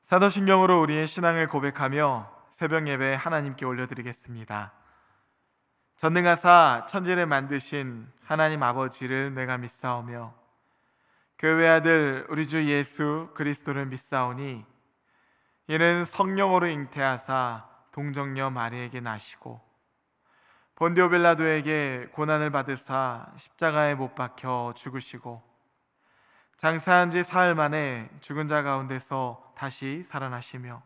사도신경으로 우리의 신앙을 고백하며 새벽 예배 하나님께 올려드리겠습니다. 전능하사 천지를 만드신 하나님 아버지를 내가 믿사오며 그 외아들 우리 주 예수 그리스도를 믿사오니 이는 성령으로 잉태하사 동정녀 마리에게 나시고 본디오 빌라도에게 고난을 받으사 십자가에 못 박혀 죽으시고 장사한 지 사흘 만에 죽은 자 가운데서 다시 살아나시며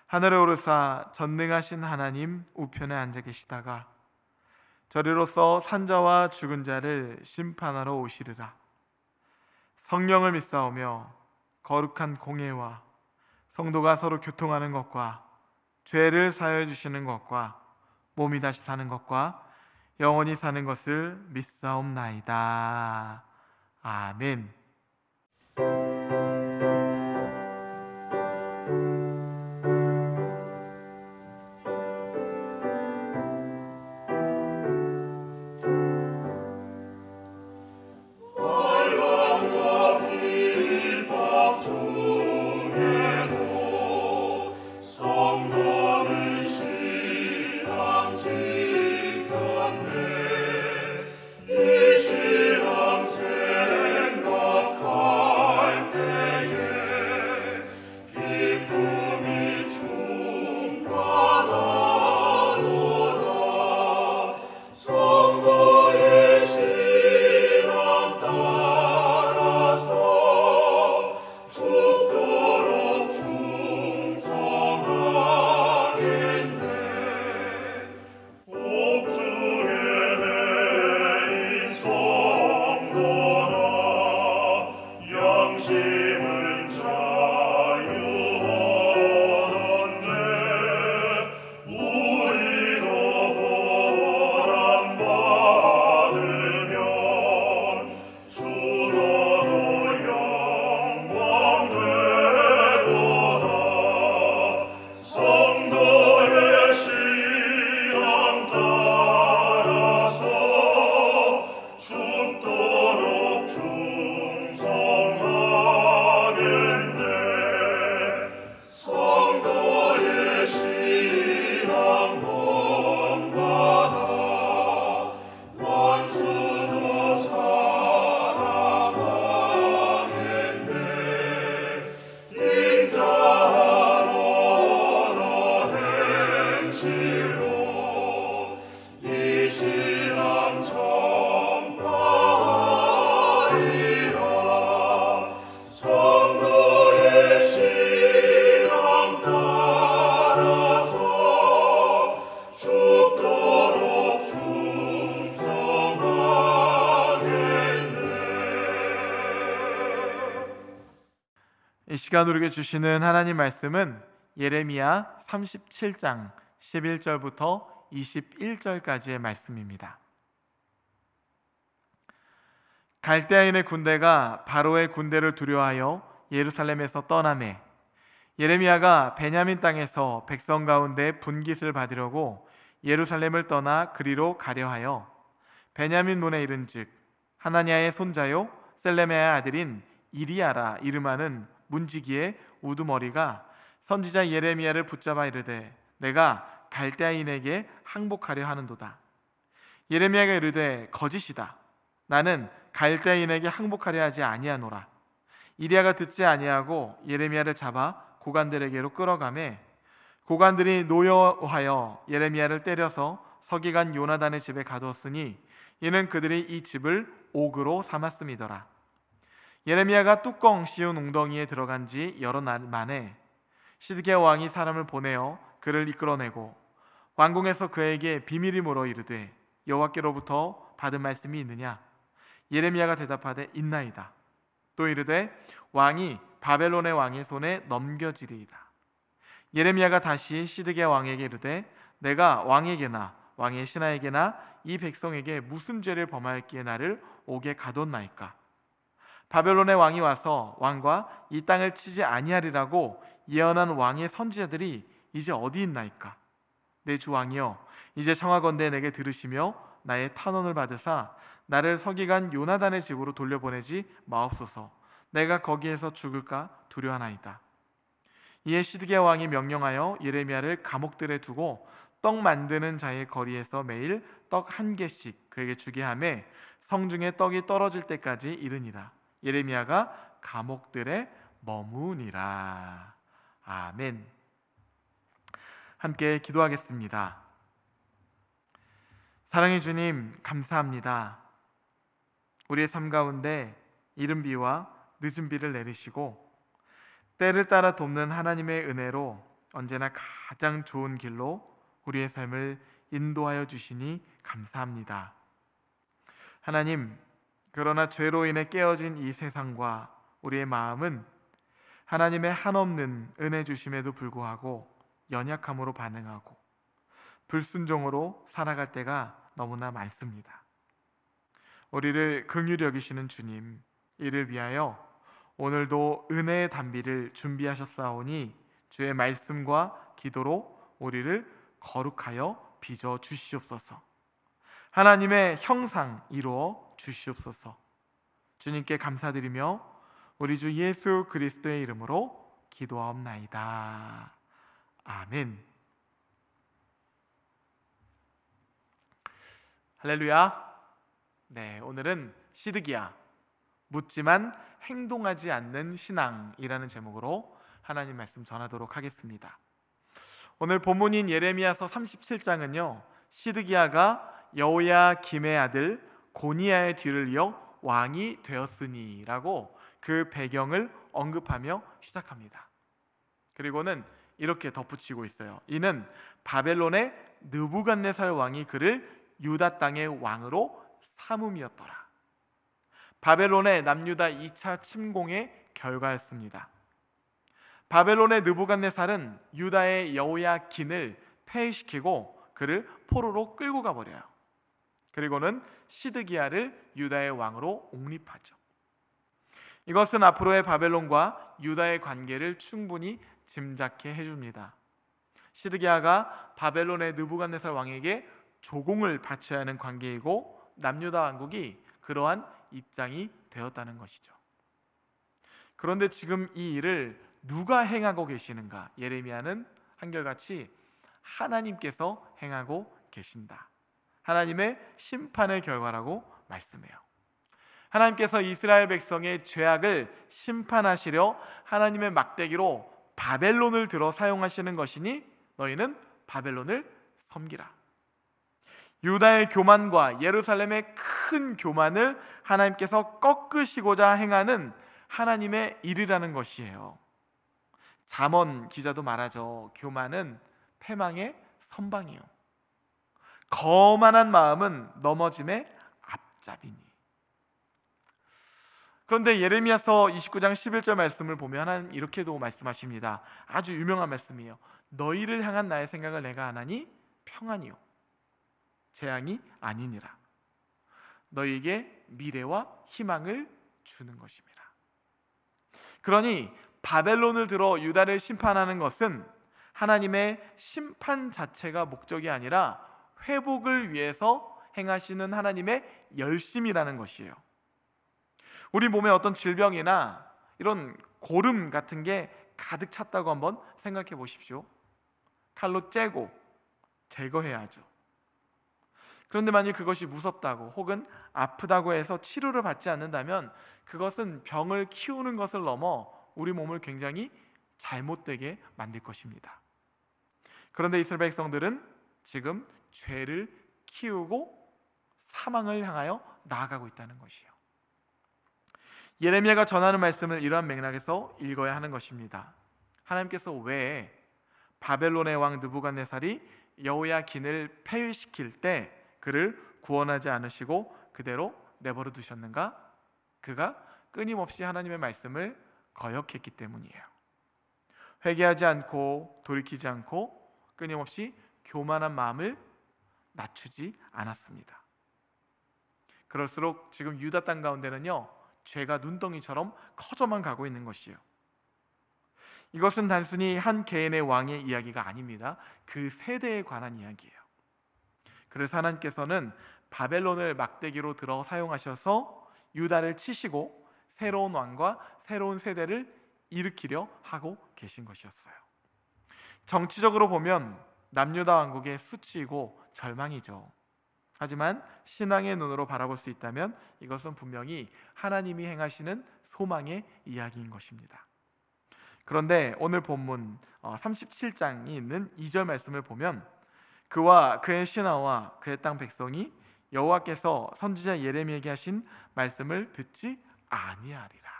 하늘에 오르사 전능하신 하나님 우편에 앉아 계시다가 저리로서 산자와 죽은 자를 심판하러 오시리라. 성령을 믿사오며 거룩한 공예와 성도가 서로 교통하는 것과 죄를 사하여 주시는 것과 몸이 다시 사는 것과 영원히 사는 것을 믿사옵나이다. 아멘. 이 시간 우리에게 주시는 하나님 말씀은 예레미야 37장 11절부터 21절까지의 말씀입니다. 갈대아인의 군대가 바로의 군대를 두려워하여 예루살렘에서 떠나매 예레미야가 베냐민 땅에서 백성 가운데 분깃을 받으려고 예루살렘을 떠나 그리로 가려 하여 베냐민 문에 이른즉 하나냐의 손자요 셀레메의 아들인 이리야라 이름하는 문지기의 우두머리가 선지자 예레미야를 붙잡아 이르되 내가 갈대아인에게 항복하려 하는도다. 예레미야가 이르되 거짓이다. 나는 갈대아인에게 항복하려 하지 아니하노라. 이리야가 듣지 아니하고 예레미야를 잡아 고관들에게로 끌어가매 고관들이 노여하여 예레미야를 때려서 서기관 요나단의 집에 가두었으니 이는 그들이 이 집을 옥으로 삼았음이더라. 예레미야가 뚜껑 씌운 웅덩이에 들어간 지 여러 날 만에 시드기야 왕이 사람을 보내어 그를 이끌어내고 왕궁에서 그에게 비밀이 물어 이르되 여호와께로부터 받은 말씀이 있느냐? 예레미야가 대답하되 있나이다. 또 이르되 왕이 바벨론의 왕의 손에 넘겨지리이다. 예레미야가 다시 시드기야 왕에게 이르되 내가 왕에게나 왕의 신하에게나 이 백성에게 무슨 죄를 범하였기에 나를 옥에 가뒀나이까? 바벨론의 왕이 와서 왕과 이 땅을 치지 아니하리라고 예언한 왕의 선지자들이 이제 어디 있나이까? 내 주 왕이여, 이제 청하건대 내게 들으시며 나의 탄원을 받으사 나를 서기관 요나단의 집으로 돌려보내지 마옵소서. 내가 거기에서 죽을까 두려워하나이다. 이에 시드기야 왕이 명령하여 예레미야를 감옥들에 두고 떡 만드는 자의 거리에서 매일 떡 한 개씩 그에게 주게 하며 성중에 떡이 떨어질 때까지 이르니라. 예레미야가 감옥들에 머무니라. 아멘. 함께 기도하겠습니다. 사랑의 주님, 감사합니다. 우리의 삶 가운데 이른 비와 늦은 비를 내리시고 때를 따라 돕는 하나님의 은혜로 언제나 가장 좋은 길로 우리의 삶을 인도하여 주시니 감사합니다. 하나님, 그러나 죄로 인해 깨어진 이 세상과 우리의 마음은 하나님의 한없는 은혜 주심에도 불구하고 연약함으로 반응하고 불순종으로 살아갈 때가 너무나 많습니다. 우리를 긍휼히 여기시는 주님, 이를 위하여 오늘도 은혜의 단비를 준비하셨사오니 주의 말씀과 기도로 우리를 거룩하여 빚어 주시옵소서. 하나님의 형상 이루어 주시옵소서. 주님께 감사드리며 우리 주 예수 그리스도의 이름으로 기도하옵나이다. 아멘. 할렐루야. 네, 오늘은 시드기야, 묻지만 행동하지 않는 신앙이라는 제목으로 하나님 말씀 전하도록 하겠습니다. 오늘 본문인 예레미야서 37장은요 시드기야가 여호야김의 아들 고니야의 뒤를 이어 왕이 되었으니 라고 그 배경을 언급하며 시작합니다. 그리고는 이렇게 덧붙이고 있어요. 이는 바벨론의 느부갓네살 왕이 그를 유다 땅의 왕으로 삼음이었더라. 바벨론의 남유다 2차 침공의 결과였습니다. 바벨론의 느부갓네살은 유다의 여호야긴을 폐위시키고 그를 포로로 끌고 가버려요. 그리고는 시드기야를 유다의 왕으로 옹립하죠. 이것은 앞으로의 바벨론과 유다의 관계를 충분히 짐작해 해줍니다. 시드기야가 바벨론의 느부갓네살 왕에게 조공을 바쳐야 하는 관계이고 남유다 왕국이 그러한 입장이 되었다는 것이죠. 그런데 지금 이 일을 누가 행하고 계시는가? 예레미야는 한결같이 하나님께서 행하고 계신다. 하나님의 심판의 결과라고 말씀해요. 하나님께서 이스라엘 백성의 죄악을 심판하시려 하나님의 막대기로 바벨론을 들어 사용하시는 것이니 너희는 바벨론을 섬기라. 유다의 교만과 예루살렘의 큰 교만을 하나님께서 꺾으시고자 행하는 하나님의 일이라는 것이에요. 잠언 기자도 말하죠. 교만은 패망의 선방이요, 거만한 마음은 넘어짐의 앞잡이니. 그런데 예레미야서 29장 11절 말씀을 보면 하나님 이렇게도 말씀하십니다. 아주 유명한 말씀이에요. 너희를 향한 나의 생각을 내가 아나니 평안이요 재앙이 아니니라. 너희에게 미래와 희망을 주는 것입니다. 그러니 바벨론을 들어 유다를 심판하는 것은 하나님의 심판 자체가 목적이 아니라 회복을 위해서 행하시는 하나님의 열심이라는 것이에요. 우리 몸에 어떤 질병이나 이런 고름 같은 게 가득 찼다고 한번 생각해 보십시오. 칼로 째고 제거해야죠. 그런데 만약 그것이 무섭다고 혹은 아프다고 해서 치료를 받지 않는다면 그것은 병을 키우는 것을 넘어 우리 몸을 굉장히 잘못되게 만들 것입니다. 그런데 이스라엘 백성들은 지금 죄를 키우고 사망을 향하여 나아가고 있다는 것이에요. 예레미야가 전하는 말씀을 이러한 맥락에서 읽어야 하는 것입니다. 하나님께서 왜 바벨론의 왕 느부갓네살이 여호야긴을 폐위시킬 때 그를 구원하지 않으시고 그대로 내버려 두셨는가? 그가 끊임없이 하나님의 말씀을 거역했기 때문이에요. 회개하지 않고 돌이키지 않고 끊임없이 교만한 마음을 낮추지 않았습니다. 그럴수록 지금 유다 땅 가운데는요 죄가 눈덩이처럼 커져만 가고 있는 것이에요. 이것은 단순히 한 개인의 왕의 이야기가 아닙니다. 그 세대에 관한 이야기예요. 그래서 하나님께서는 바벨론을 막대기로 들어 사용하셔서 유다를 치시고 새로운 왕과 새로운 세대를 일으키려 하고 계신 것이었어요. 정치적으로 보면 남유다 왕국의 수치이고 절망이죠. 하지만 신앙의 눈으로 바라볼 수 있다면 이것은 분명히 하나님이 행하시는 소망의 이야기인 것입니다. 그런데 오늘 본문 37장이 있는 2절 말씀을 보면 그와 그의 신하와 그의 땅 백성이 여호와께서 선지자 예레미야에게 하신 말씀을 듣지 아니하리라.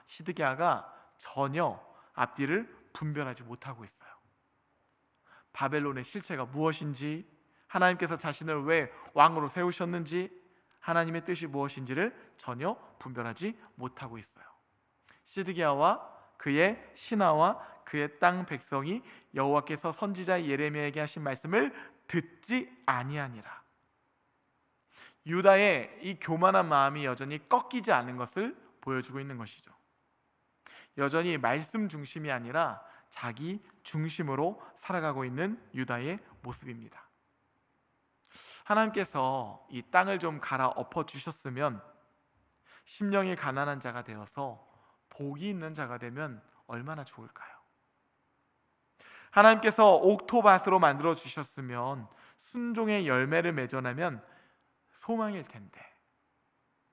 시드기야가 전혀 앞뒤를 분별하지 못하고 있어요. 바벨론의 실체가 무엇인지, 하나님께서 자신을 왜 왕으로 세우셨는지, 하나님의 뜻이 무엇인지를 전혀 분별하지 못하고 있어요. 시드기야와 그의 신하와 그의 땅 백성이 여호와께서 선지자 예레미야에게 하신 말씀을 듣지 아니하니라. 유다의 이 교만한 마음이 여전히 꺾이지 않은 것을 보여주고 있는 것이죠. 여전히 말씀 중심이 아니라 자기 중심으로 살아가고 있는 유다의 모습입니다. 하나님께서 이 땅을 좀 갈아엎어 주셨으면 심령이 가난한 자가 되어서 복이 있는 자가 되면 얼마나 좋을까요? 하나님께서 옥토밭으로 만들어 주셨으면 순종의 열매를 맺어나면 소망일 텐데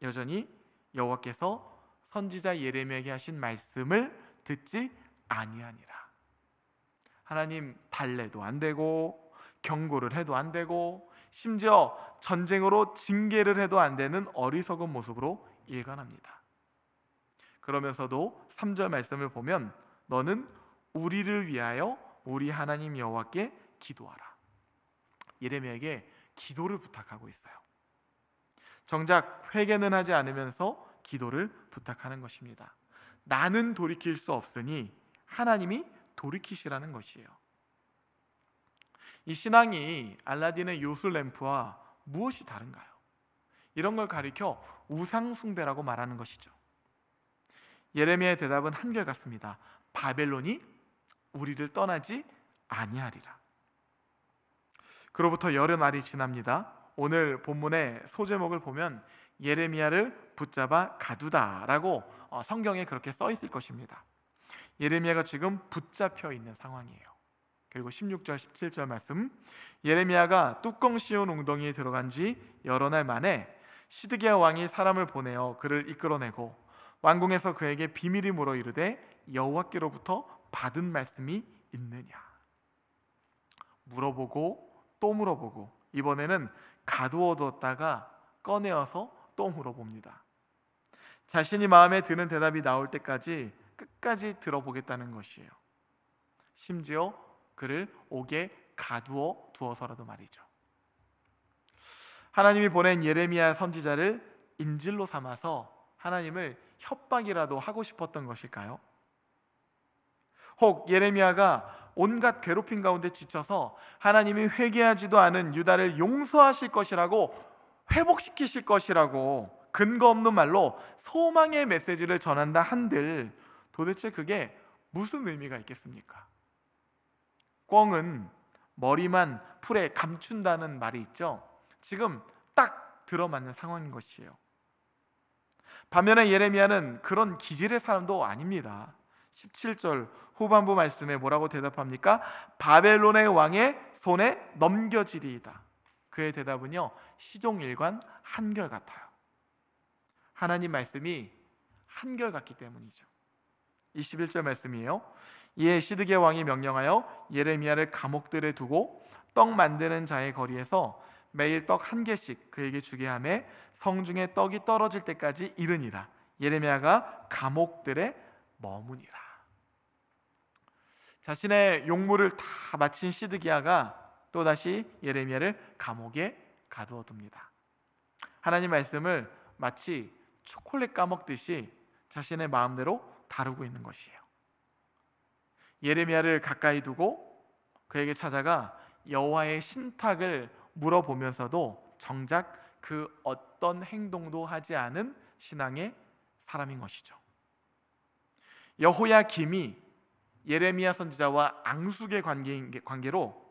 여전히 여호와께서 선지자 예레미야에게 하신 말씀을 듣지 아니하니라. 하나님 달래도 안 되고 경고를 해도 안 되고 심지어 전쟁으로 징계를 해도 안 되는 어리석은 모습으로 일관합니다. 그러면서도 3절 말씀을 보면 너는 우리를 위하여 우리 하나님 여호와께 기도하라. 예레미야에게 기도를 부탁하고 있어요. 정작 회개는 하지 않으면서 기도를 부탁하는 것입니다. 나는 돌이킬 수 없으니 하나님이 돌이키시라는 것이에요. 이 신앙이 알라딘의 요술램프와 무엇이 다른가요? 이런 걸 가리켜 우상숭배라고 말하는 것이죠. 예레미야의 대답은 한결같습니다. 바벨론이 우리를 떠나지 아니하리라. 그로부터 여러 날이 지납니다. 오늘 본문의 소제목을 보면 예레미야를 붙잡아 가두다라고 성경에 그렇게 써 있을 것입니다. 예레미야가 지금 붙잡혀 있는 상황이에요. 그리고 16절 17절 말씀, 예레미야가 뚜껑 씌운 웅덩이에 들어간 지 여러 날 만에 시드기야 왕이 사람을 보내어 그를 이끌어내고 왕궁에서 그에게 비밀이 물어 이르되 여호와께로부터 받은 말씀이 있느냐. 물어보고 또 물어보고 이번에는 가두어 두었다가 꺼내어서 또 물어봅니다. 자신이 마음에 드는 대답이 나올 때까지 끝까지 들어보겠다는 것이에요. 심지어 그를 옥에 가두어 두어서라도 말이죠. 하나님이 보낸 예레미야 선지자를 인질로 삼아서 하나님을 협박이라도 하고 싶었던 것일까요? 혹 예레미야가 온갖 괴롭힘 가운데 지쳐서 하나님이 회개하지도 않은 유다를 용서하실 것이라고, 회복시키실 것이라고 근거 없는 말로 소망의 메시지를 전한다 한들 도대체 그게 무슨 의미가 있겠습니까? 꿩은 머리만 풀에 감춘다는 말이 있죠. 지금 딱 들어맞는 상황인 것이에요. 반면에 예레미야는 그런 기질의 사람도 아닙니다. 17절 후반부 말씀에 뭐라고 대답합니까? 바벨론의 왕의 손에 넘겨지리이다. 그의 대답은요, 시종일관 한결같아요. 하나님 말씀이 한결같기 때문이죠. 21절 말씀이에요. 이에 시드기야 왕이 명령하여 예레미야를 감옥들에 두고 떡 만드는 자의 거리에서 매일 떡 한 개씩 그에게 주게 하며 성중에 떡이 떨어질 때까지 이르니라. 예레미야가 감옥들에 머무니라. 자신의 용무를 다 마친 시드기야가 또다시 예레미야를 감옥에 가두어 둡니다. 하나님 말씀을 마치 초콜릿 까먹듯이 자신의 마음대로 다루고 있는 것이에요. 예레미야를 가까이 두고 그에게 찾아가 여호와의 신탁을 물어보면서도 정작 그 어떤 행동도 하지 않은 신앙의 사람인 것이죠. 여호야김이 예레미야 선지자와 앙숙의 관계로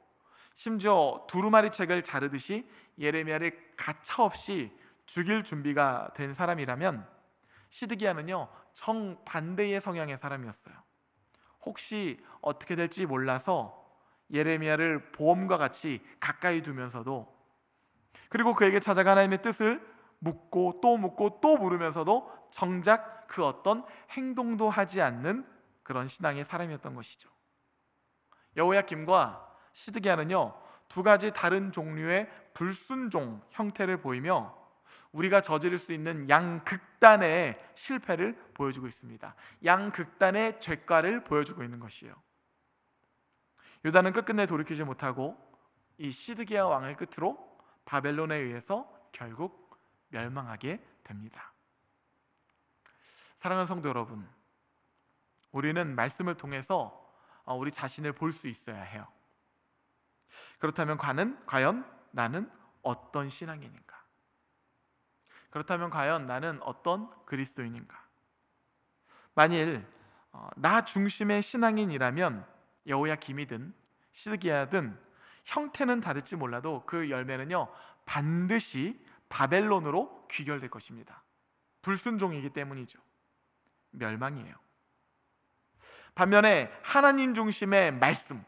심지어 두루마리 책을 자르듯이 예레미야를 가차없이 죽일 준비가 된 사람이라면 시드기야는요 정반대의 성향의 사람이었어요. 혹시 어떻게 될지 몰라서 예레미야를 보험과 같이 가까이 두면서도, 그리고 그에게 찾아가 하나님의 뜻을 묻고 또 물으면서도 정작 그 어떤 행동도 하지 않는 그런 신앙의 사람이었던 것이죠. 여호야김과 시드기야는요, 두 가지 다른 종류의 불순종 형태를 보이며 우리가 저지를 수 있는 양극단의 실패를 보여주고 있습니다. 양극단의 죄과를 보여주고 있는 것이에요. 유다는 끝끝내 돌이키지 못하고 이 시드기야 왕을 끝으로 바벨론에 의해서 결국 멸망하게 됩니다. 사랑하는 성도 여러분, 우리는 말씀을 통해서 우리 자신을 볼 수 있어야 해요. 그렇다면 과연 나는 어떤 신앙인인가? 그렇다면 과연 나는 어떤 그리스도인인가? 만일 나 중심의 신앙인이라면 여호야김이든 시드기야든 형태는 다를지 몰라도 그 열매는요, 반드시 바벨론으로 귀결될 것입니다. 불순종이기 때문이죠. 멸망이에요. 반면에 하나님 중심의 말씀,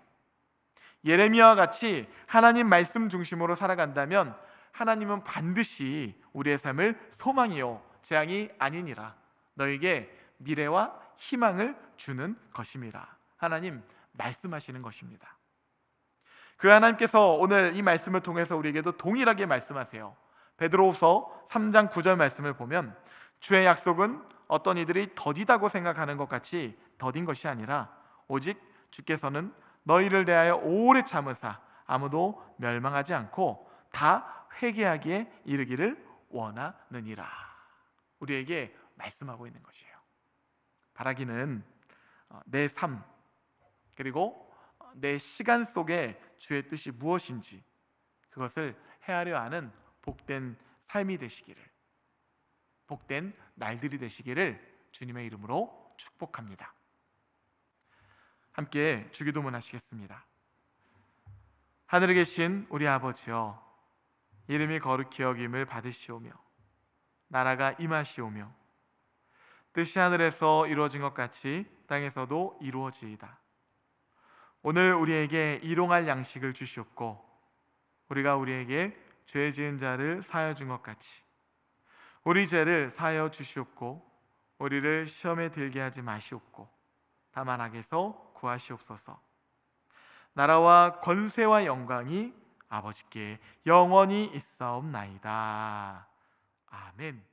예레미야와 같이 하나님 말씀 중심으로 살아간다면 하나님은 반드시 우리의 삶을 소망이요 재앙이 아니니라, 너에게 미래와 희망을 주는 것임이라, 하나님 말씀하시는 것입니다. 그 하나님께서 오늘 이 말씀을 통해서 우리에게도 동일하게 말씀하세요. 베드로후서 3장 9절 말씀을 보면 주의 약속은 어떤 이들이 더디다고 생각하는 것 같이 더딘 것이 아니라 오직 주께서는 너희를 대하여 오래 참으사 아무도 멸망하지 않고 다 회개하기에 이르기를 원하느니라, 우리에게 말씀하고 있는 것이에요. 바라기는 내 삶 그리고 내 시간 속에 주의 뜻이 무엇인지 그것을 헤아려 아는 복된 삶이 되시기를, 복된 날들이 되시기를 주님의 이름으로 축복합니다. 함께 주기도문 하시겠습니다. 하늘에 계신 우리 아버지여, 이름이 거룩히 여김을 받으시오며 나라가 임하시오며 뜻이 하늘에서 이루어진 것 같이 땅에서도 이루어지이다. 오늘 우리에게 일용할 양식을 주시옵고 우리가 우리에게 죄 지은 자를 사하여 준 것 같이 우리 죄를 사하여 주시옵고 우리를 시험에 들게 하지 마시옵고 다만 악에서 구하시옵소서. 나라와 권세와 영광이 아버지께 영원히 있사옵나이다. 아멘.